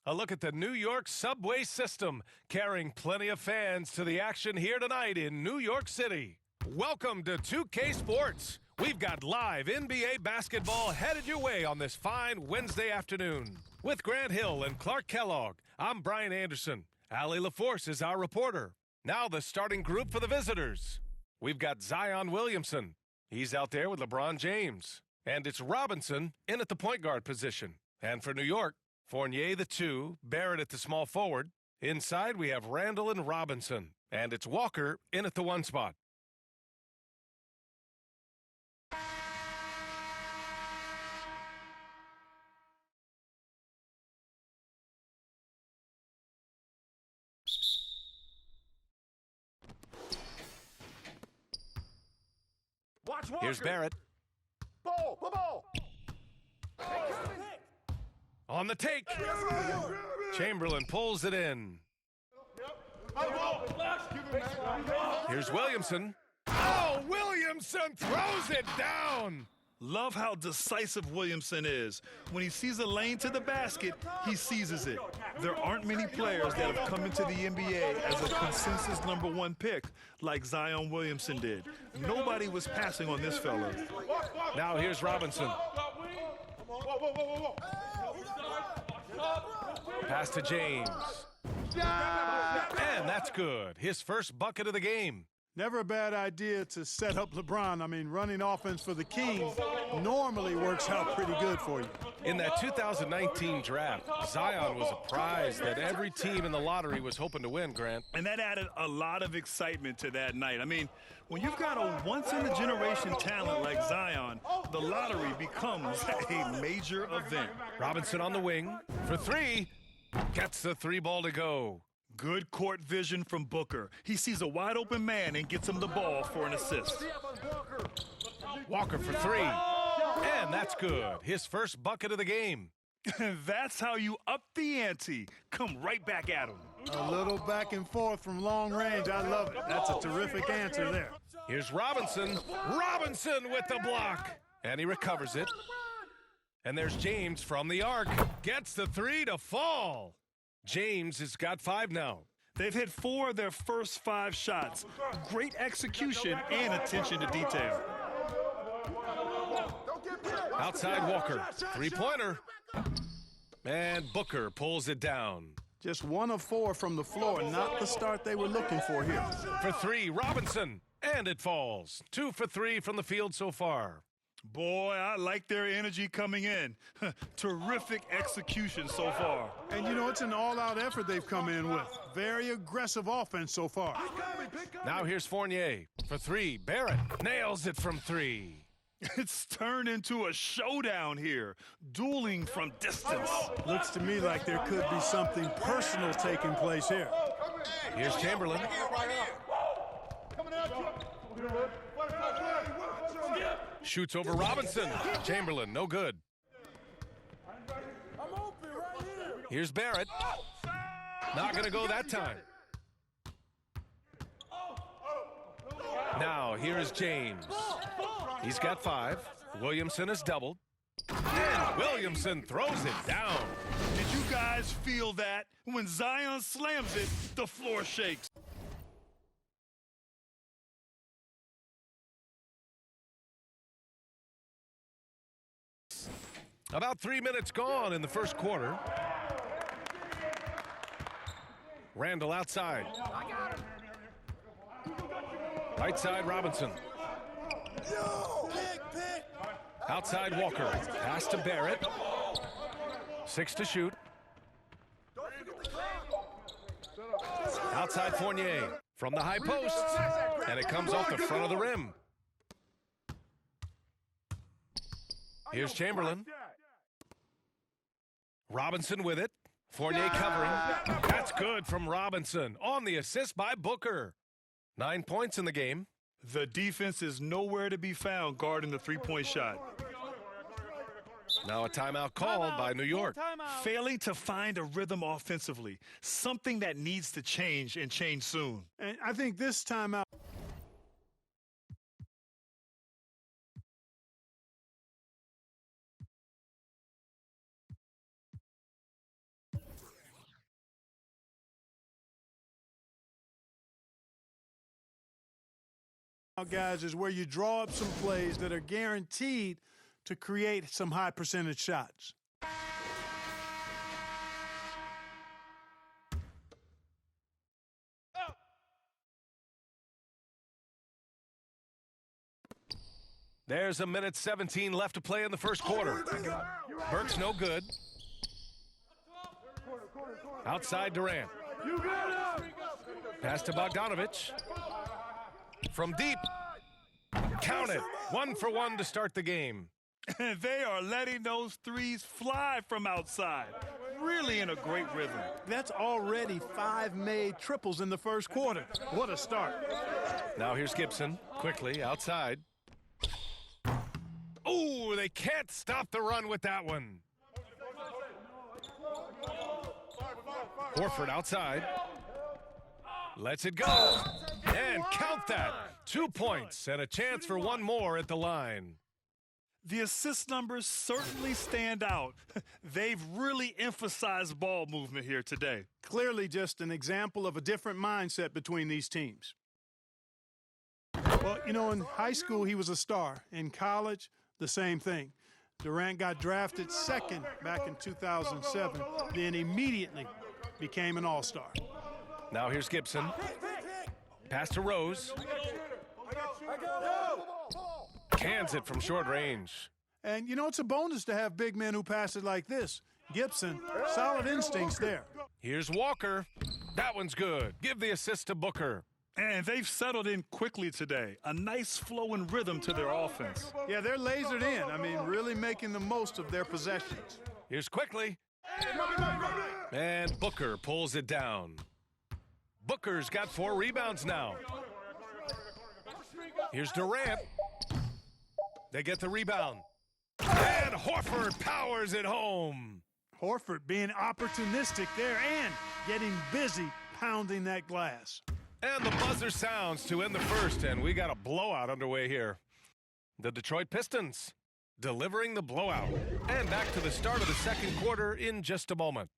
A look at the New York subway system, carrying plenty of fans to the action here tonight in New York City. Welcome to 2K Sports. We've got live NBA basketball headed your way on this fine Wednesday afternoon. With Grant Hill and Clark Kellogg, I'm Brian Anderson. Allie LaForce is our reporter. Now the starting group for the visitors. We've got Zion Williamson. He's out there with LeBron James. And it's Robinson in at the point guard position. And for New York, Fournier the 2, Barrett at the small forward. Inside, we have Randall and Robinson. And it's Walker in at the 1 spot. Watch Walker. Here's Barrett. Ball. On the take. Chamberlain pulls it in. Here's Williamson. Oh, Williamson throws it down. Love how decisive Williamson is. When he sees a lane to the basket, he seizes it. There aren't many players that have come into the NBA as a consensus #1 pick like Zion Williamson did. Nobody was passing on this fella. Now here's Robinson. Pass to James. And that's good. His first bucket of the game. Never a bad idea to set up LeBron. I mean, running offense for the King normally works out pretty good for you. In that 2019 draft, Zion was a prize that every team in the lottery was hoping to win, Grant. And that added a lot of excitement to that night. I mean, when you've got a once-in-a-generation talent like Zion, the lottery becomes a major event. Robinson on the wing for 3. Gets the 3 ball to go. Good court vision from Booker. He sees a wide-open man and gets him the ball for an assist. Walker for 3. And that's good. His first bucket of the game. That's how you up the ante. Come right back at him. A little back and forth from long range. I love it. That's a terrific answer there. Here's Robinson. Robinson with the block. And he recovers it. And there's James from the arc. Gets the 3 to fall. James has got 5 now. They've hit 4 of their first 5 shots. Great execution and attention to detail. Outside Walker. 3-pointer. And Booker pulls it down. Just 1 of 4 from the floor, not the start they were looking for here. For 3, Robinson. And it falls. 2 for 3 from the field so far. Boy, I like their energy coming in. Terrific execution so far. And, you know, it's an all-out effort they've come in with. Very aggressive offense so far. Now here's Fournier. For 3, Barrett nails it from 3. It's turned into a showdown here. Dueling from distance. Looks to me like there could be something personal taking place here. Here's Chamberlain. Shoots over Robinson. Chamberlain, no good. Here's Barrett. Not going to go that time. Now, here is James. He's got 5. Williamson has doubled. And Williamson throws it down. Did you guys feel that? When Zion slams it, the floor shakes. About 3 minutes gone in the first quarter. Randall outside. Right side, Robinson. Outside, Walker. Pass to Barrett. 6 to shoot. Outside, Fournier. From the high post. And it comes off the front of the rim. Here's Chamberlain. Robinson with it. Fournier covering. That's good from Robinson. On the assist by Booker. 9 points in the game. The defense is nowhere to be found guarding the 3-point shot. Now a timeout called by New York. Failing to find a rhythm offensively. Something that needs to change and change soon. And I think this timeout. Guys, is where you draw up some plays that are guaranteed to create some high percentage shots. There's 1:17 left to play in the first quarter. Burks no good. Outside Durant. Pass to Bogdanovich. From deep. Count it. 1 for 1 to start the game. And they are letting those threes fly from outside. Really in a great rhythm. That's already 5 made triples in the first quarter. What a start. Now here's Gibson. Quickly outside. Oh, they can't stop the run with that one. Horford outside. Lets it go. And count that. 2 points and a chance for one more at the line. The assist numbers certainly stand out. They've really emphasized ball movement here today. Clearly just an example of a different mindset between these teams. Well, you know, in high school, he was a star. In college, the same thing. Durant got drafted second back in 2007, then immediately became an all-star. Now here's Gibson. Pass to Rose. Cans it from short range. And, you know, it's a bonus to have big men who pass it like this. Gibson, solid instincts there. Here's Walker. That one's good. Give the assist to Booker. And they've settled in quickly today. A nice flow and rhythm to their offense. Yeah, they're lasered in. I mean, really making the most of their possessions. Here's Quickly. And Booker pulls it down. Booker's got 4 rebounds now. Here's Durant. They get the rebound. And Horford powers it home. Horford being opportunistic there and getting busy pounding that glass. And the buzzer sounds to end the first, and we got a blowout underway here. The Detroit Pistons delivering the blowout. And back to the start of the second quarter in just a moment.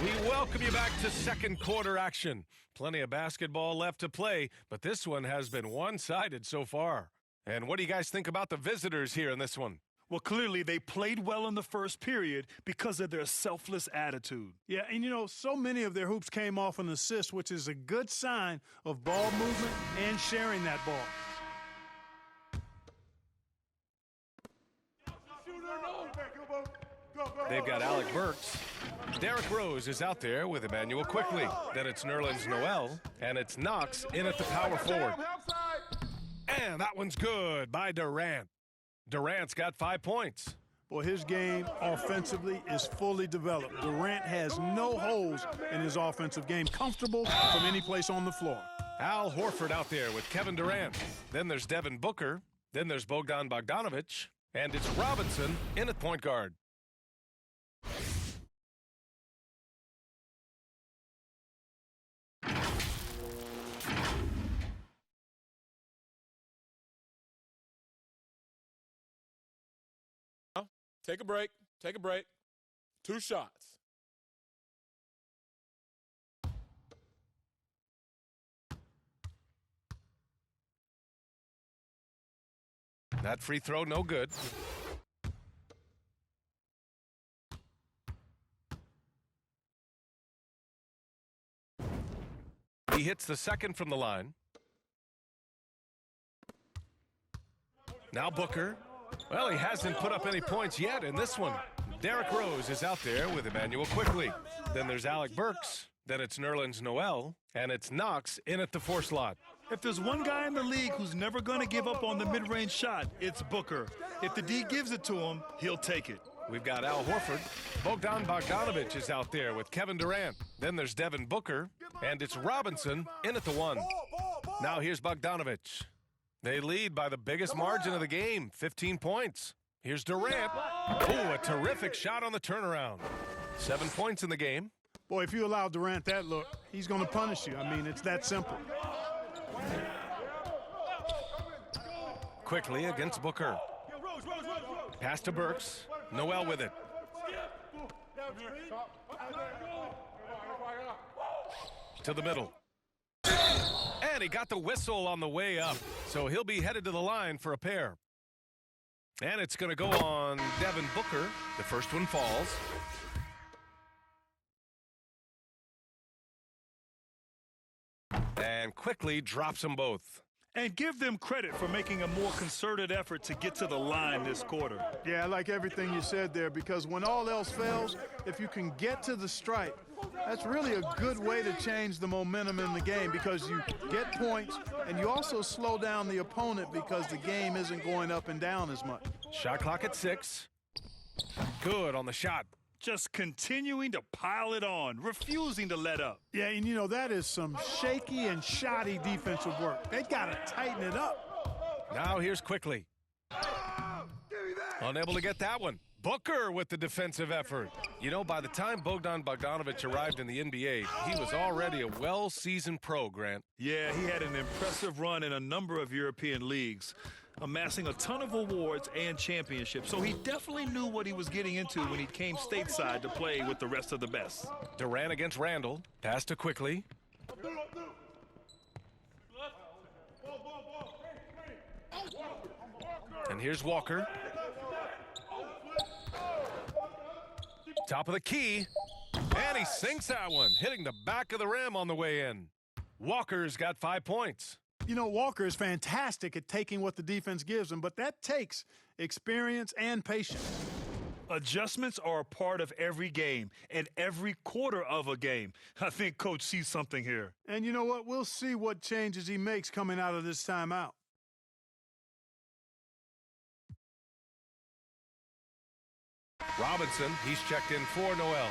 We welcome you back to second quarter action. Plenty of basketball left to play, but this one has been one-sided so far. And what do you guys think about the visitors here in this one? Well, clearly they played well in the first period because of their selfless attitude. Yeah, and you know, so many of their hoops came off an assist, which is a good sign of ball movement and sharing that ball. They've got Alec Burks. Derrick Rose is out there with Emmanuel Quickly. Then it's Nerlens Noel, and it's Knox in at the power forward. And that one's good by Durant. Durant's got 5 points. Well, his game offensively is fully developed. Durant has no holes in his offensive game, comfortable from any place on the floor. Al Horford out there with Kevin Durant. Then there's Devin Booker. Then there's Bogdan Bogdanovich. And it's Robinson in at point guard. Take a break. Take a break. 2 shots. That free throw, no good. He hits the second from the line. Now Booker. Well, he hasn't put up any points yet in this one. Derrick Rose is out there with Emmanuel Quickly. Then there's Alec Burks. Then it's Nerlens Noel. And it's Knox in at the 4 slot. If there's one guy in the league who's never going to give up on the mid-range shot, it's Booker. If the D gives it to him, he'll take it. We've got Al Horford. Bogdan Bogdanovich is out there with Kevin Durant. Then there's Devin Booker. And it's Robinson in at the 1. Now here's Bogdanovich. They lead by the biggest margin of the game, 15 points. Here's Durant. Oh, a terrific shot on the turnaround. 7 points in the game. Boy, if you allow Durant that look, he's going to punish you. I mean, it's that simple. Quickly against Booker. Pass to Burks. Noel with it. To the middle. And he got the whistle on the way up, so he'll be headed to the line for a pair. And it's going to go on Devin Booker. The first one falls. And quickly drops them both. And give them credit for making a more concerted effort to get to the line this quarter. Yeah, I like everything you said there, because when all else fails, if you can get to the stripe, that's really a good way to change the momentum in the game, because you get points and you also slow down the opponent because the game isn't going up and down as much. Shot clock at 6. Good on the shot. Just continuing to pile it on, refusing to let up. Yeah, and you know, that is some shaky and shoddy defensive work. They got to tighten it up. Now here's Quickly. Unable to get that one. Booker with the defensive effort. You know, by the time Bogdan Bogdanovic arrived in the NBA, he was already a well-seasoned pro, Grant. Yeah, he had an impressive run in a number of European leagues, amassing a ton of awards and championships. So he definitely knew what he was getting into when he came stateside to play with the rest of the best. Durant against Randall. Pass to Quickly. And here's Walker. Top of the key. And he sinks that one, hitting the back of the rim on the way in. Walker's got 5 points. You know, Walker is fantastic at taking what the defense gives him, but that takes experience and patience. Adjustments are a part of every game and every quarter of a game. I think Coach sees something here. And you know what? We'll see what changes he makes coming out of this timeout. Robinson, he's checked in for Noel.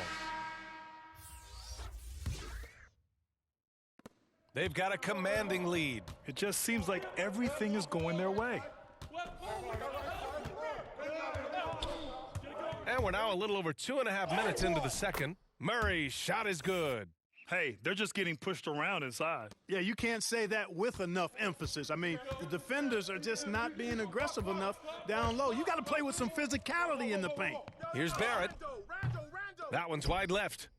They've got a commanding lead. It just seems like everything is going their way. And we're now a little over 2.5 minutes into the second. Murray's shot is good. Hey, they're just getting pushed around inside. Yeah, you can't say that with enough emphasis. I mean, the defenders are just not being aggressive enough down low. You got to play with some physicality in the paint. Here's Barrett. That one's wide left.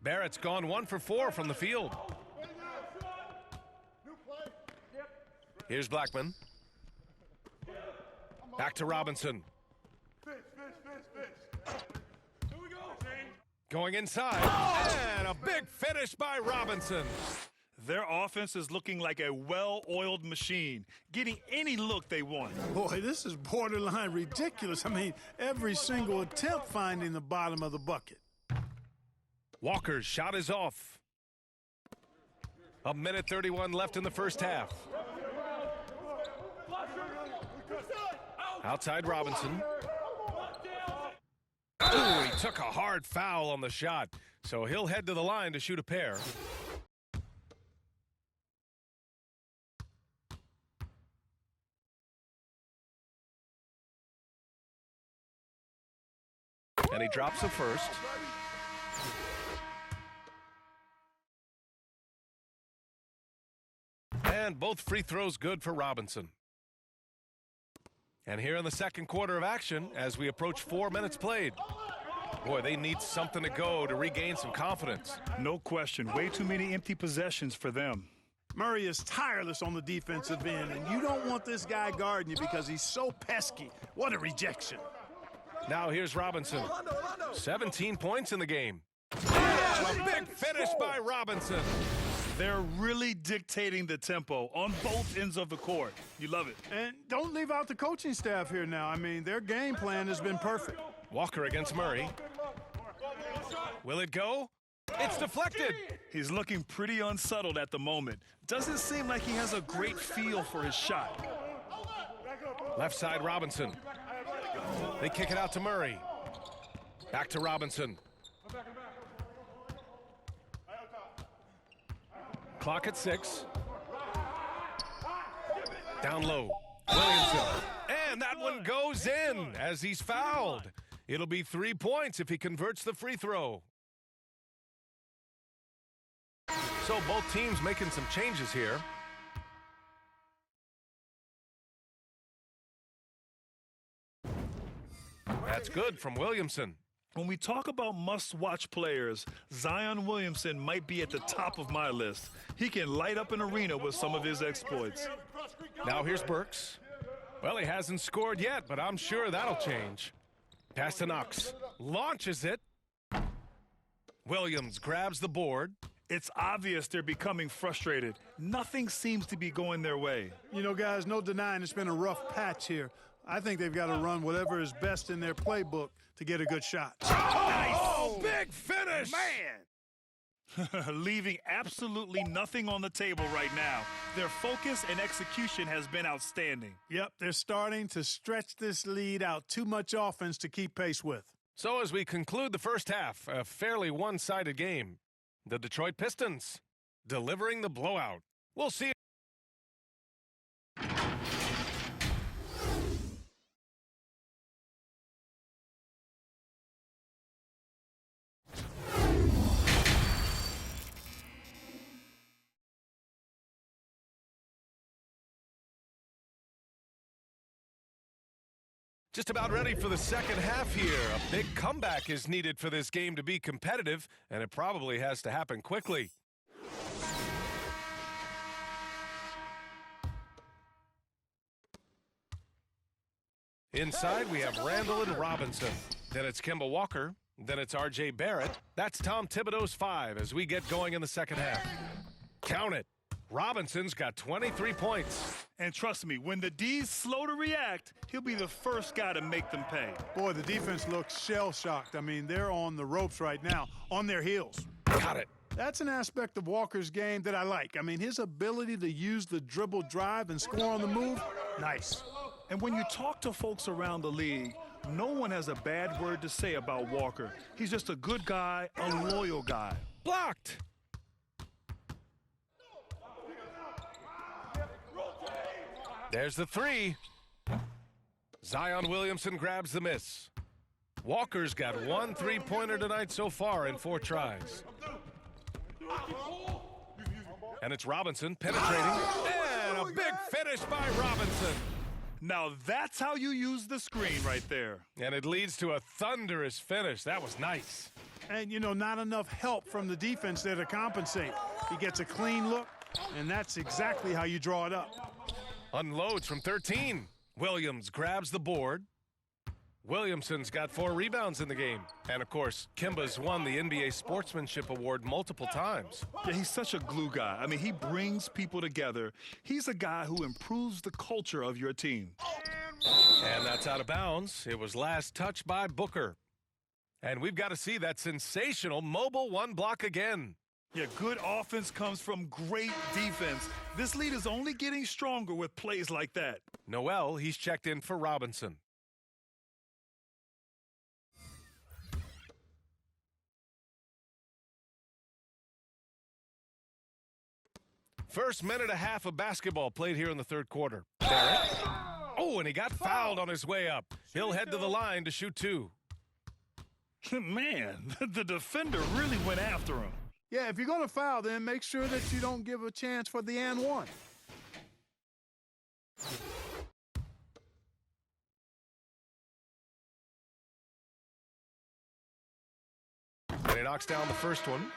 Barrett's gone 1 for 4 from the field. Here's Blackman. Back to Robinson. Going inside. And a big finish by Robinson. Their offense is looking like a well-oiled machine, getting any look they want. Boy, this is borderline ridiculous. I mean, every single attempt finding the bottom of the bucket. Walker's shot is off. 1:31 left in the first half. Outside Robinson. Ooh, he took a hard foul on the shot, so he'll head to the line to shoot a pair. And he drops the first. And both free throws good for Robinson. And here in the second quarter of action, as we approach 4 minutes played. Boy, they need something to go to regain some confidence. No question. Way too many empty possessions for them. Murray is tireless on the defensive end, and you don't want this guy guarding you because he's so pesky. What a rejection. Now here's Robinson. 17 points in the game. And a big finish by Robinson. They're really dictating the tempo on both ends of the court. You love it. And don't leave out the coaching staff here now. I mean, their game plan has been perfect. Walker against Murray. Will it go? It's deflected. He's looking pretty unsettled at the moment. Doesn't seem like he has a great feel for his shot. Left side Robinson. They kick it out to Murray. Back to Robinson. Clock at 6. Down low. Williamson. And that one goes in as he's fouled. It'll be 3 points if he converts the free throw. So both teams making some changes here. That's good from Williamson. When we talk about must-watch players, Zion Williamson might be at the top of my list. He can light up an arena with some of his exploits. Now here's Burks. Well, he hasn't scored yet, but I'm sure that'll change. Pass to Knox. Launches it. Williams grabs the board. It's obvious they're becoming frustrated. Nothing seems to be going their way. You know, guys, no denying it's been a rough patch here. I think they've got to run whatever is best in their playbook to get a good shot. Oh, big finish! Man! Leaving absolutely nothing on the table right now. Their focus and execution has been outstanding. Yep, they're starting to stretch this lead out. Too much offense to keep pace with. So as we conclude the first half, a fairly one-sided game. The Detroit Pistons delivering the blowout. We'll see. Just about ready for the second half here. A big comeback is needed for this game to be competitive, and it probably has to happen quickly. Inside, we have Randall and Robinson. Then it's Kemba Walker. Then it's R.J. Barrett. That's Tom Thibodeau's 5 as we get going in the second half. Count it. Robinson's got 23 points. And trust me, when the D's slow to react, he'll be the first guy to make them pay. Boy, the defense looks shell-shocked. I mean, they're on the ropes right now, on their heels. Got it. That's an aspect of Walker's game that I like. I mean, his ability to use the dribble drive and score on the move, nice. And when you talk to folks around the league, no one has a bad word to say about Walker. He's just a good guy, a loyal guy. Blocked. There's the 3. Zion Williamson grabs the miss. Walker's got 1 3-pointer tonight so far in 4 tries. And it's Robinson penetrating. And a big finish by Robinson. Now that's how you use the screen right there. And it leads to a thunderous finish. That was nice. And, you know, not enough help from the defense there to compensate. He gets a clean look, and that's exactly how you draw it up. Unloads from 13. Williams grabs the board. Williamson's got 4 rebounds in the game. And, of course, Kemba's won the NBA Sportsmanship Award multiple times. Yeah, he's such a glue guy. I mean, he brings people together. He's a guy who improves the culture of your team. And that's out of bounds. It was last touched by Booker. And we've got to see that sensational mobile 1 block again. Yeah, good offense comes from great defense. This lead is only getting stronger with plays like that. Noel, he's checked in for Robinson. First minute and a half of basketball played here in the third quarter. Barrett. Oh, and he got fouled on his way up. He'll head to the line to shoot 2. Man, the defender really went after him. Yeah, if you're going to foul, then make sure that you don't give a chance for the and 1. And he knocks down the first one.